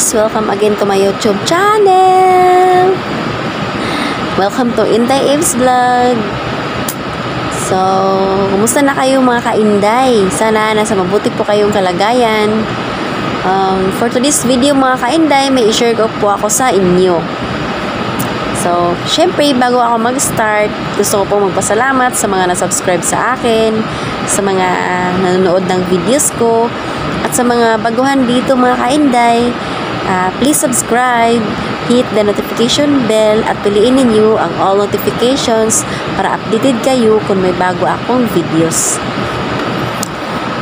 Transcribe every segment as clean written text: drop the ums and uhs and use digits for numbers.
guys! Welcome again to my YouTube channel! Welcome to Inday Eves Vlog! So, kumusta na kayo mga ka-Inday? Sana nasa mabuti po kayong kalagayan. For today's video mga ka-Inday, may i-share ko po ako sa inyo. So, syempre, bago ako mag-start, gusto ko po magpasalamat sa mga na-subscribe sa akin, sa mga nanonood ng videos ko, at sa mga baguhan dito mga ka-Inday. Please subscribe, hit the notification bell, at piliin ninyo ang all notifications para updated kayo kung may bago akong videos.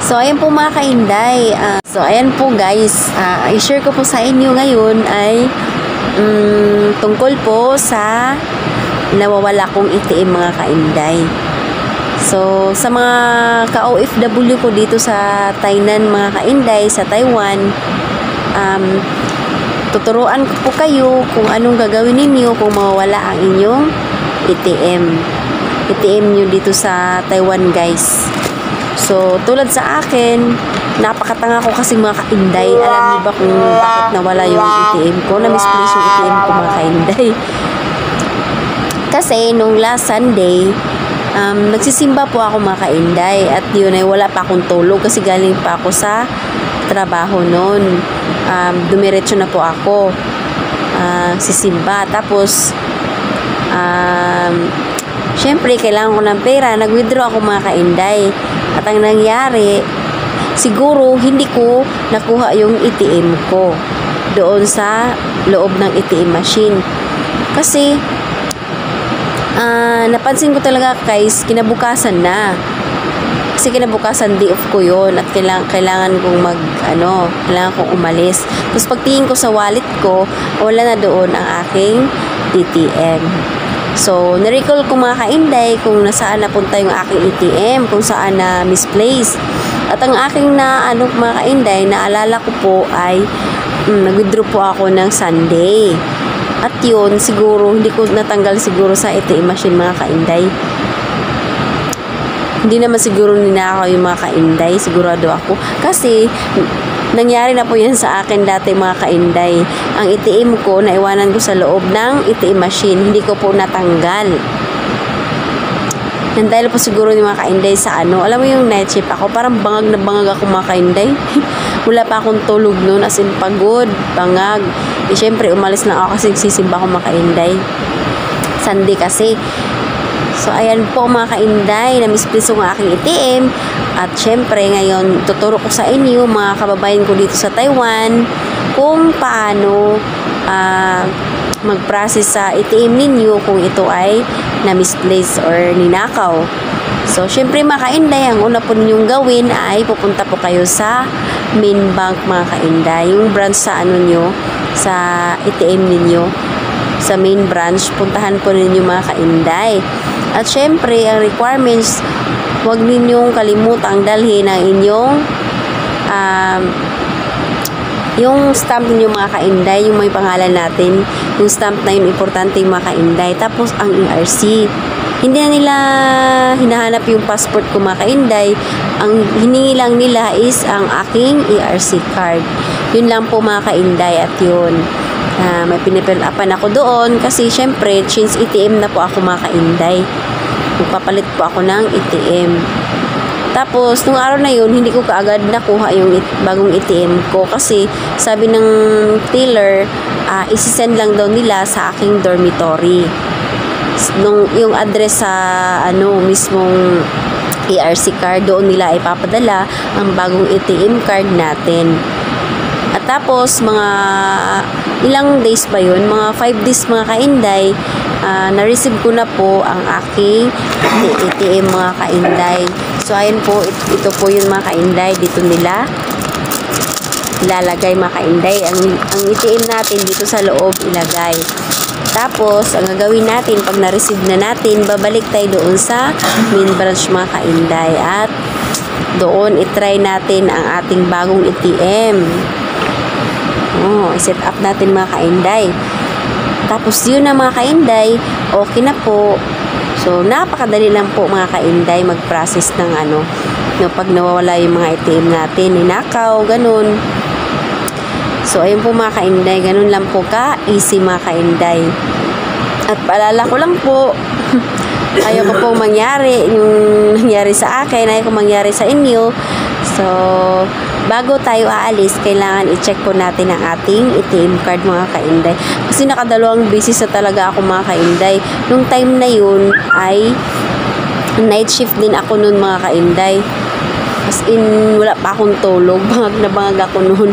So, ayan po mga ka-Inday. So, ayan po guys, i-share ko po sa inyo ngayon ay tungkol po sa nawawala kong ATM mga ka-Inday. So, sa mga ka-OFW ko dito sa Tainan mga ka-Inday, sa Taiwan, tuturuan ko po kayo kung anong gagawin ninyo kung mawawala ang inyong ATM nyo dito sa Taiwan guys. So, tulad sa akin, napakatanga ko kasi mga ka-Inday. Alam niyo ba kung bakit nawala yung ATM ko? Na-misplace yung ATM ko mga ka-Inday. Kasi, nung last Sunday, nagsisimba po ako mga ka-Inday. At yun ay wala pa akong tulog kasi galing pa ako sa trabaho noon. Dumiretso na po ako. Sisimba. Tapos, syempre, kailangan ko ng pera. Nag-withdraw ako mga ka-Inday. At ang nangyari, siguro hindi ko nakuha yung ATM ko doon sa loob ng ATM machine. Kasi, napansin ko talaga guys, kinabukasan na. Kasi kinabukasan day off ko yun at kailangan kong kailangan kong umalis. Tapos pagtingin ko sa wallet ko, wala na doon ang aking ATM. So, na-recall ko mga ka-Inday kung nasaan napunta yung aking ATM, kung saan na misplace. At ang aking mga ka-Inday, naalala ko po ay nag-withdraw po ako ng Sunday. At yun, siguro, hindi ko natanggal siguro sa ATM machine mga ka-Inday. Hindi naman siguro ninakaw yung mga ka-Inday, sigurado ako. Kasi, nangyari na po yan sa akin dati mga ka-Inday. Ang ATM ko, naiwanan ko sa loob ng ATM machine. Hindi ko po natanggal. Dahil po siguro ni mga ka-Inday sa alam mo yung night shift ako, parang bangag na bangag ako mga ka-Inday. Wala pa akong tulog noon, as in pagod, bangag. Siyempre, umalis na ako kasi sisimba ko mga ka-Inday. Sunday kasi. So, ayan po mga ka-Inday, na-misplace yung aking ATM. At syempre, ngayon, tuturo ko sa inyo, mga kababayan ko dito sa Taiwan, kung paano mag-process sa ATM ninyo kung ito ay na-misplace or ninakaw. So, syempre mga ka-Inday, ang una po ninyong gawin ay pupunta po kayo sa main bank mga ka-Inday. Yung branch sa nyo, sa ATM ninyo, sa main branch, puntahan po ninyo mga ka-Inday. At syempre, ang requirements, huwag ninyong kalimutang dalhin ang inyong yung stamp ninyo mga ka-Inday, yung may pangalan natin, yung stamp na yun, importante yung mga ka-Inday. Tapos, ang ERC. Hindi na nila hinahanap yung passport ko mga ka-Inday. Ang hiningi lang nila is ang aking ERC card. Yun lang po mga ka-Inday at yun. May pinipill upan ako doon kasi syempre change ATM na po ako mga ka-Inday. Magpapalit po ako ng ATM. Tapos nung araw na yun hindi ko kaagad nakuha yung bagong ATM ko kasi sabi ng teller isi-send lang daw nila sa aking dormitory. Yung address sa mismong ERC card, doon nila ipapadala ang bagong ATM card natin. At tapos, mga ilang days ba yun? Mga 5 days mga ka-Inday, na-receive ko na po ang aking ATM mga ka-Inday. So, ayun po, ito po yun mga ka-Inday. Dito nila ilalagay mga ka-Inday. Ang ATM natin dito sa loob ilagay. Tapos, ang gagawin natin, pag na-receive na natin, babalik tayo doon sa main branch mga ka-Inday. At doon, itry natin ang ating bagong ATM. I-set up natin mga ka-Inday. Tapos yun na mga ka-Inday, okay na po. So, napakadali lang po mga ka-Inday mag-process ng pag nawawala yung mga ATM natin, ninakaw, ganun. So, ayun po mga kainday, ganun lang po ka-easy mga kainday. At paalala ko lang po, ayoko pong mangyari yung nangyari sa akin, ayoko mangyari sa inyo. So, bago tayo aalis, kailangan i-check po natin ang ating ATM card mga kainday. Kasi nakadalawang beses na talaga ako mga kainday. Nung time na yun ay night shift din ako nun mga kainday. As in, wala pa akong tulog. Bangag na bangag ako nun.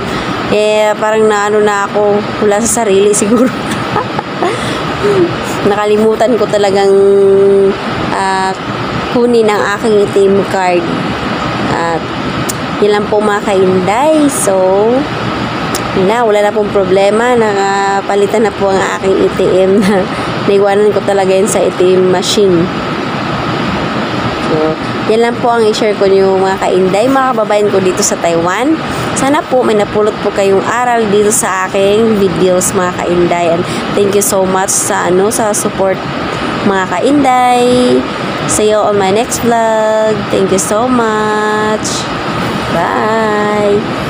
Parang naano na ako, wala sa sarili siguro. Nakalimutan ko talagang kunin ang aking ATM card. At yun lang po mga kainday. So, wala na pong problema. Nakapalitan na po ang aking ATM na naiwanan ko talaga yun sa ATM machine. So, yan lang po ang i-share ko niyo mga kainday, mga kababayan ko dito sa Taiwan. Sana po may napulot po kayong aral dito sa aking videos mga kainday. And thank you so much sa support mga kainday. See you on my next vlog. Thank you so much. Bye!